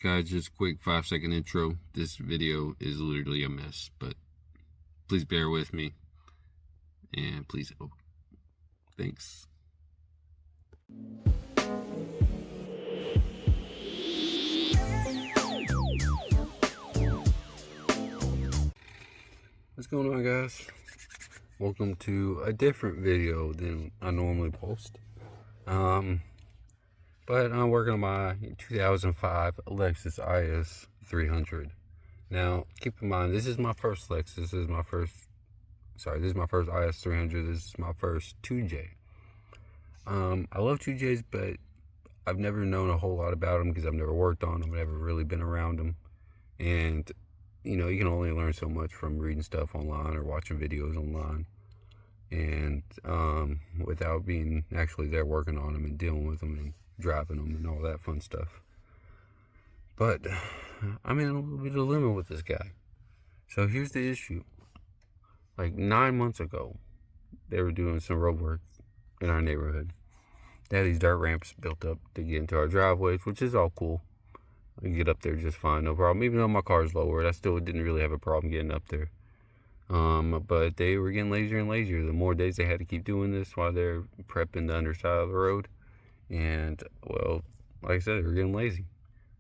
Guys, just quick 5-second intro. This video is literally a mess, but please bear with me. And please, thanks. What's going on, guys? Welcome to a different video than I normally post. But I'm working on my 2005 Lexus IS300. Now, keep in mind, this is my first Lexus. This is my first IS300. This is my first 2J. I love 2Js, but I've never known a whole lot about them because I've never worked on them, never really been around them. And, you can only learn so much from reading stuff online or watching videos online. And without being actually there working on them and dealing with them and driving them and all that fun stuff. But I'm in a little bit of a limit with this guy. So here's the issue. Like 9 months ago, they were doing some road work in our neighborhood. They had these dirt ramps built up to get into our driveways, which is all cool. I get up there just fine, no problem. Even though my car's lowered, I still didn't really have a problem getting up there. But they were getting lazier and lazier. The more days they had to keep doing this while they're prepping the underside of the road. And, well, like I said, they were getting lazy.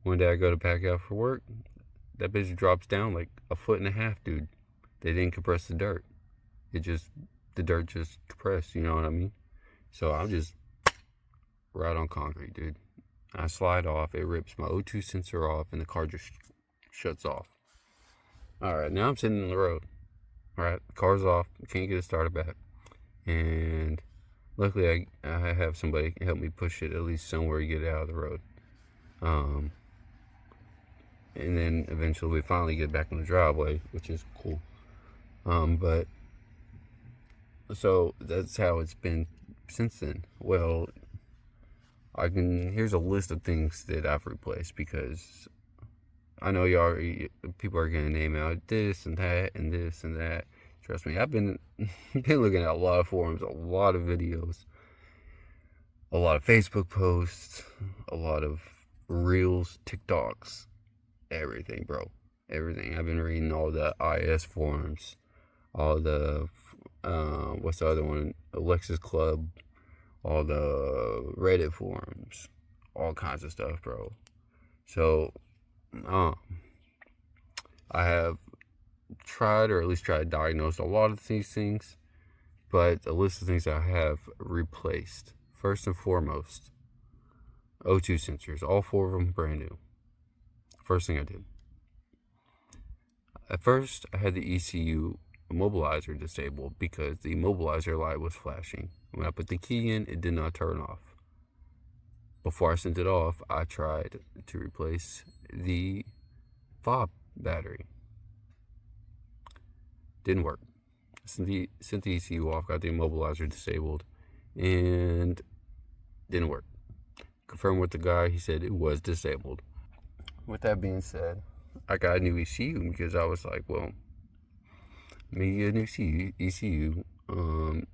One day I go to pack out for work. That bitch drops down like 1.5 feet, dude. They didn't compress the dirt. The dirt just compressed, you know what I mean? So I'm just right on concrete, dude. I slide off, it rips my O2 sensor off, and the car just shuts off. Alright, now I'm sitting in the road. Alright, the car's off, can't get it started back. And luckily I have somebody help me push it at least somewhere to get it out of the road. And then eventually we finally get back in the driveway, which is cool. But so that's how it's been since then. Well, here's a list of things that I've replaced, because I know people are gonna name out this and that and this and that. Trust me, I've been looking at a lot of forums, a lot of videos, a lot of Facebook posts, a lot of reels, TikToks, everything, bro. Everything. I've been reading all the IS forums, all the what's the other one? Lexus Club, all the Reddit forums, all kinds of stuff, bro. So, I have tried, or at least tried to diagnose a lot of these things, but the list of things I have replaced. First and foremost, O2 sensors, all 4 of them brand new. First thing I did. At first, I had the ECU immobilizer disabled because the immobilizer light was flashing. When I put the key in, it did not turn off. Before I sent it off, I tried to replace the fob battery. Didn't work. Sent the ECU off, got the immobilizer disabled, and didn't work. Confirmed with the guy, he said it was disabled. With that being said, I got a new ECU because I was like, well, maybe a new ECU, and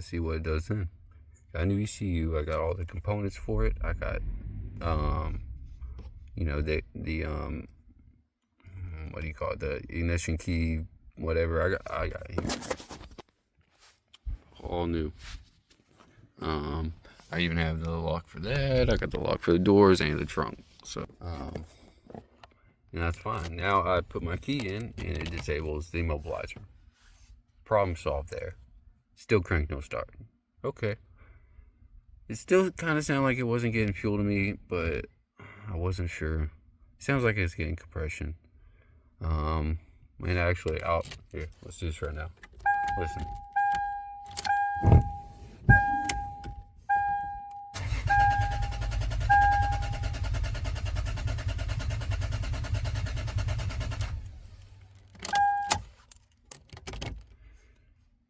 see what it does then. Got a new ECU. I got all the components for it. I got, what do you call it? The ignition key, whatever. I got it here. All new. I even have the lock for that. I got the lock for the doors and the trunk. So, and that's fine. Now I put my key in and it disables the immobilizer. Problem solved there. Still crank no start. Okay. It still kind of sounded like it wasn't getting fuel to me, but I wasn't sure. Sounds like it's getting compression. And actually, here, let's do this right now. Listen.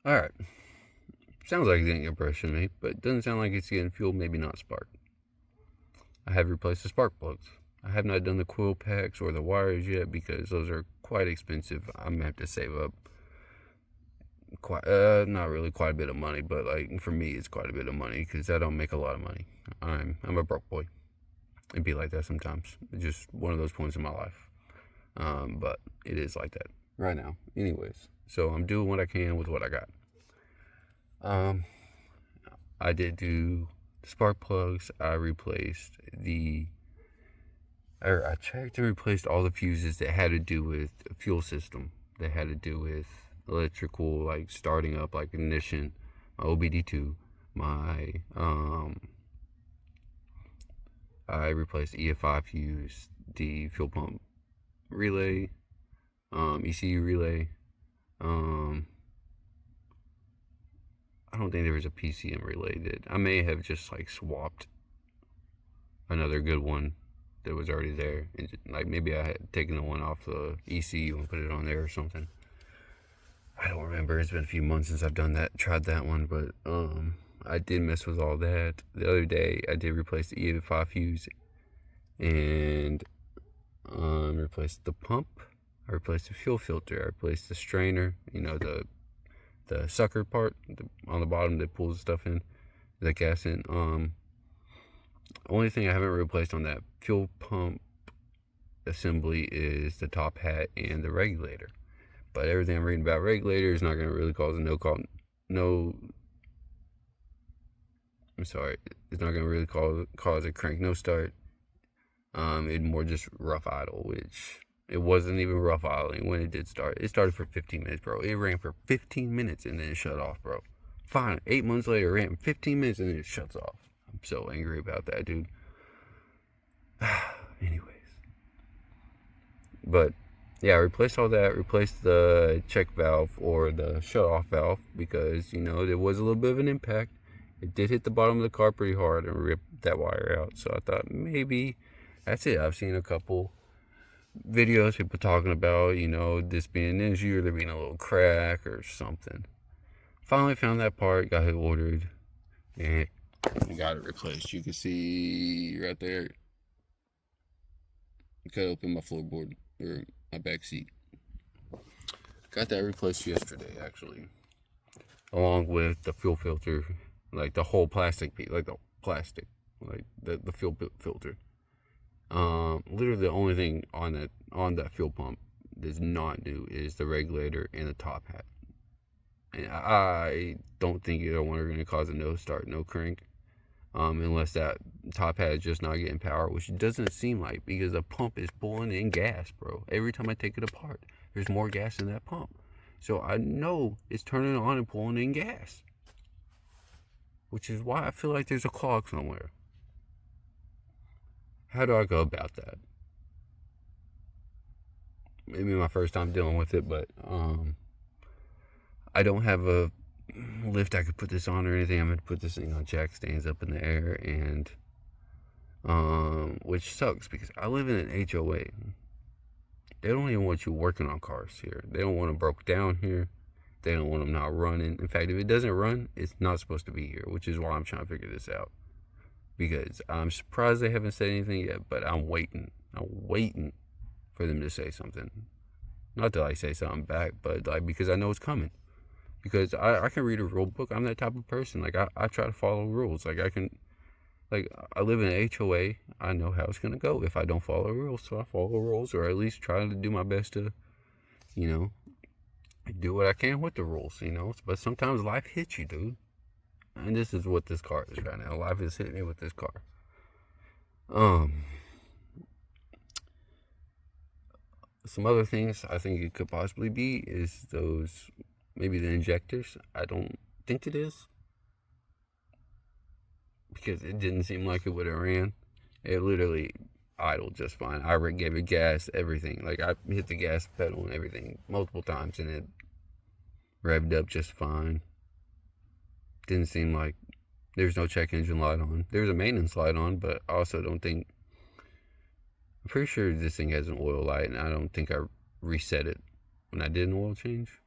Alright. Sounds like it's getting compression to me, but it doesn't sound like it's getting fuel, maybe not spark. I have replaced the spark plugs. I have not done the coil packs or the wires yet because those are quite expensive. I'm gonna have to save up not really quite a bit of money, but like for me it's quite a bit of money because I don't make a lot of money. I'm a broke boy. It'd be like that sometimes. It's just one of those points in my life. But it is like that right now. Anyways, so I'm doing what I can with what I got. I did do the spark plugs. I checked and replaced all the fuses that had to do with the fuel system, that had to do with electrical, like starting up, like ignition, my OBD2, I replaced the EFI fuse, the fuel pump relay, ECU relay. I don't think there was a PCM relay that I may have just like swapped another good one that was already there, and like maybe I had taken the one off the ECU and put it on there or something. I don't remember. It's been a few months since I've tried that one, but I did mess with all that. The other day I did replace the EFI fuse and replaced the pump. I replaced the fuel filter. I replaced the strainer, the sucker part on the bottom that pulls the stuff in, the gas in. Only thing I haven't replaced on that fuel pump assembly is the top hat and the regulator. But everything I'm reading about regulator is not going to really cause it's not going to really cause a crank no start. It more just rough idle, which it wasn't even rough idling when it did start. It started for 15 minutes, bro. It ran for 15 minutes and then it shut off, bro. Fine, 8 months later, it ran 15 minutes and then it shuts off. I'm so angry about that, dude. Anyways. But, yeah, I replaced all that. Replaced the check valve or the shut-off valve because, there was a little bit of an impact. It did hit the bottom of the car pretty hard and ripped that wire out. So I thought maybe that's it. I've seen a couple videos, people talking about, this being an issue or there being a little crack or something. Finally found that part, got it ordered, and got it replaced. You can see right there, cut open my floorboard or my back seat. Got that replaced yesterday, actually, along with the fuel filter, like the whole plastic piece, like the plastic, like the fuel filter. Literally the only thing on that fuel pump that's not new is the regulator and the top hat. And I don't think either one are going to cause a no start, no crank, unless that top hat is just not getting power, which it doesn't seem like because the pump is pulling in gas, bro. Every time I take it apart, there's more gas in that pump. So I know it's turning on and pulling in gas, which is why I feel like there's a clog somewhere. How do I go about that? Maybe my first time dealing with it, but I don't have a lift I could put this on or anything. I'm going to put this thing on jack stands up in the air, and which sucks because I live in an HOA. They don't even want you working on cars here. They don't want them broke down here. They don't want them not running. In fact, if it doesn't run, it's not supposed to be here, which is why I'm trying to figure this out. Because I'm surprised they haven't said anything yet, but I'm waiting. I'm waiting for them to say something. Not to say something back, but because I know it's coming. Because I can read a rule book. I'm that type of person. I try to follow rules. I live in an HOA. I know how it's gonna go if I don't follow rules. So I follow rules, or at least try to do my best to, do what I can with the rules. But sometimes life hits you, dude. And this is what this car is right now. Life is hitting me with this car. Some other things I think it could possibly be is maybe the injectors. I don't think it is, because it didn't seem like it would have ran. It literally idled just fine. I gave it gas, everything. Like, I hit the gas pedal and everything multiple times, and it revved up just fine. Didn't seem like there's no check engine light on. There's a maintenance light on, but I also don't think... I'm pretty sure this thing has an oil light, and I don't think I reset it when I did an oil change.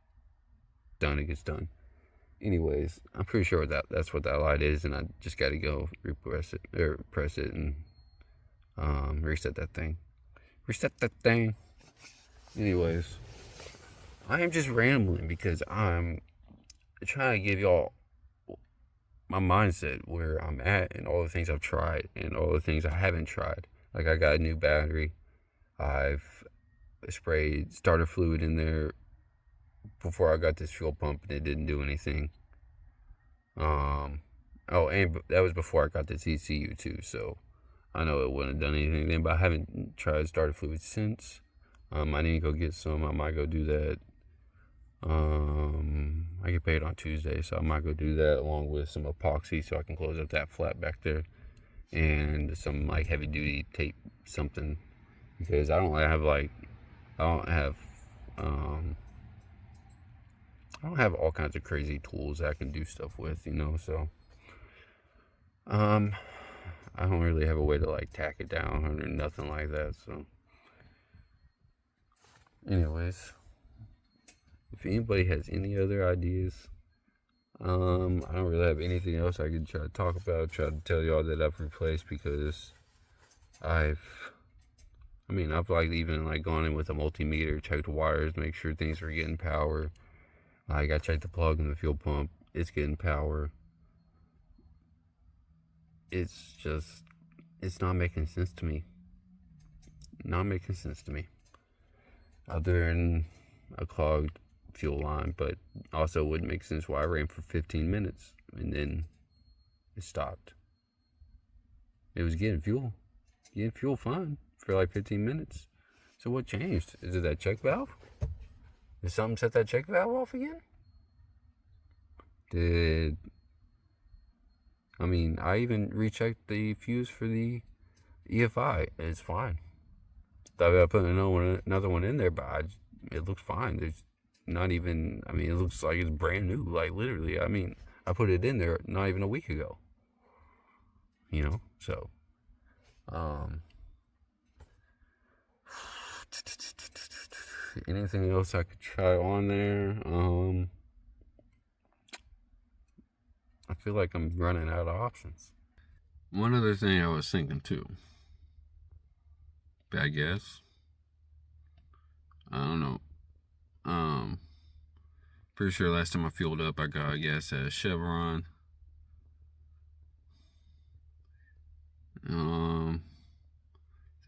Done, it gets done. Anyways, I'm pretty sure that's what that light is, and I just got to go press it and reset that thing. Anyways, I am just rambling because I'm trying to give y'all my mindset where I'm at and all the things I've tried and all the things I haven't tried. Like I got a new battery. I've sprayed starter fluid in there before I got this fuel pump and it didn't do anything. And that was before I got the TCU too, so I know it wouldn't have done anything then, but I haven't tried starter fluid since. I need to go get some. I might go do that. I get paid on Tuesday, so I might go do that along with some epoxy so I can close up that flat back there and some like heavy duty tape something, because I don't have all kinds of crazy tools that I can do stuff with, so I don't really have a way to like tack it down or nothing like that. So anyways, if anybody has any other ideas, I don't really have anything else I could try to talk about, try to tell y'all that I've replaced, because I've like even like gone in with a multimeter, checked the wires, make sure things are getting power. Like I checked the plug in the fuel pump, it's getting power. It's not making sense to me. Not making sense to me. Other than a clogged fuel line, but also wouldn't make sense why I ran for 15 minutes and then it stopped. It was getting fuel fine for like 15 minutes. So what changed? Is it that check valve? Did something set that check valve off again? I even rechecked the fuse for the EFI. It's fine. Thought about putting another one in there, but it looks fine. There's not even, it looks like it's brand new. Like literally, I put it in there not even a week ago. So, anything else I could try on there? I feel like I'm running out of options. One other thing I was thinking too. Bad gas. I don't know. Pretty sure last time I fueled up, I got gas at Chevron. They're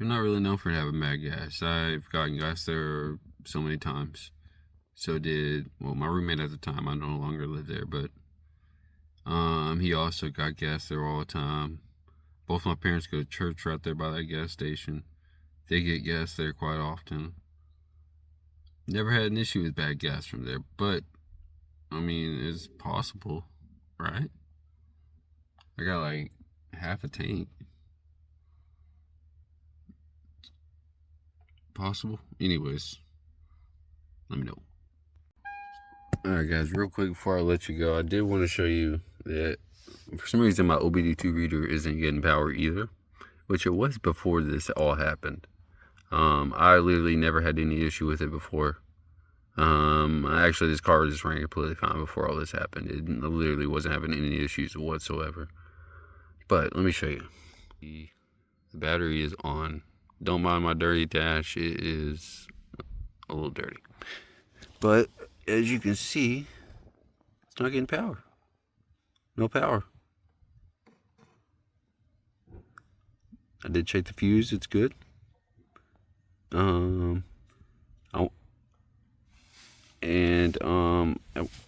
not really known for having bad gas. I've gotten gas there so many times. So did my roommate at the time. I no longer live there, but he also got gas there all the time. Both my parents go to church right there by that gas station. They get gas there quite often. Never had an issue with bad gas from there, but it's possible, right? I got like half a tank. Possible? Anyways, let me know. Alright guys, real quick before I let you go, I did want to show you that for some reason my OBD2 reader isn't getting power either, which it was before this all happened. I literally never had any issue with it before. Actually, this car was just running completely fine before all this happened. It literally wasn't having any issues whatsoever. But let me show you. The battery is on. Don't mind my dirty dash. It is a little dirty. But as you can see, it's not getting power. No power. I did check the fuse. It's good.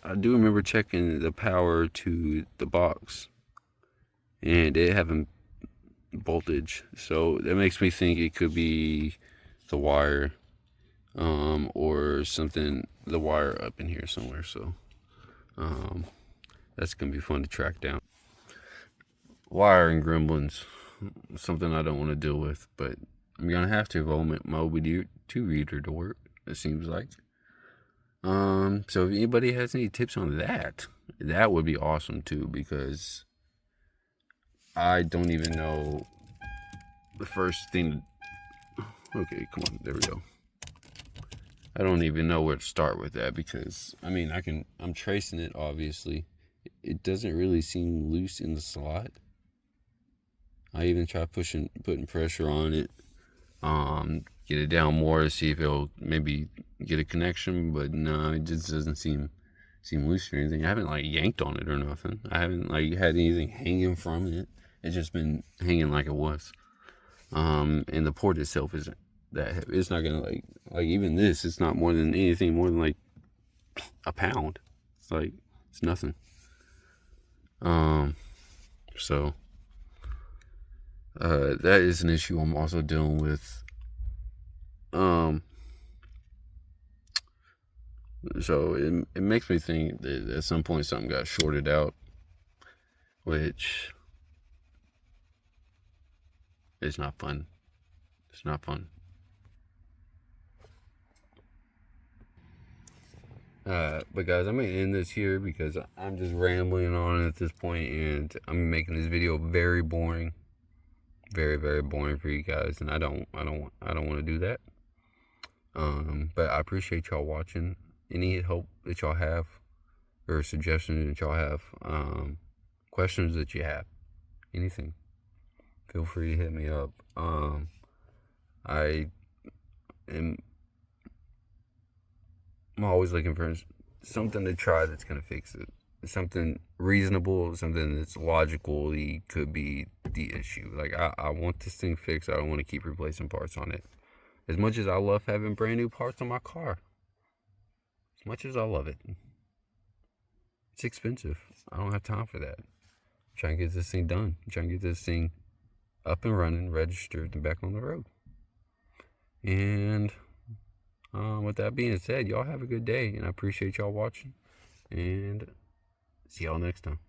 I do remember checking the power to the box, and it having voltage, so that makes me think it could be the wire, or something, the wire up in here somewhere. So that's gonna be fun to track down. Wiring gremlins, something I don't want to deal with, but I'm gonna have to if I want my OBD2 reader to work, it seems like. So if anybody has any tips on that would be awesome too, because I don't even know the first thing. Okay, come on, there we go. I don't even know where to start with that, because I'm tracing it, obviously. It doesn't really seem loose in the slot. I even try putting pressure on it, get it down more to see if it'll maybe get a connection, but no, it just doesn't seem seem loose or anything. I haven't like yanked on it or nothing. I haven't like had anything hanging from it. It's just been hanging like it was. And the port itself isn't that heavy. It's not gonna like even this. It's not more than anything more than like a pound. It's like it's nothing. So that is an issue I'm also dealing with. So it makes me think that at some point something got shorted out, which is not fun. It's not fun. But guys, I'm gonna end this here because I'm just rambling on at this point, and I'm making this video very boring, very very boring for you guys, and I don't want to do that. But I appreciate y'all watching. Any help that y'all have, or suggestions that y'all have, questions that you have, anything, feel free to hit me up. I'm always looking for something to try that's gonna fix it. Something reasonable, something that's logically could be the issue. Like I want this thing fixed. I don't want to keep replacing parts on it. As much as I love having brand new parts on my car, as much as I love it, it's expensive. I don't have time for that. I'm trying to get this thing done. I'm trying to get this thing up and running, registered, and back on the road. And with that being said, y'all have a good day, and I appreciate y'all watching, and see y'all next time.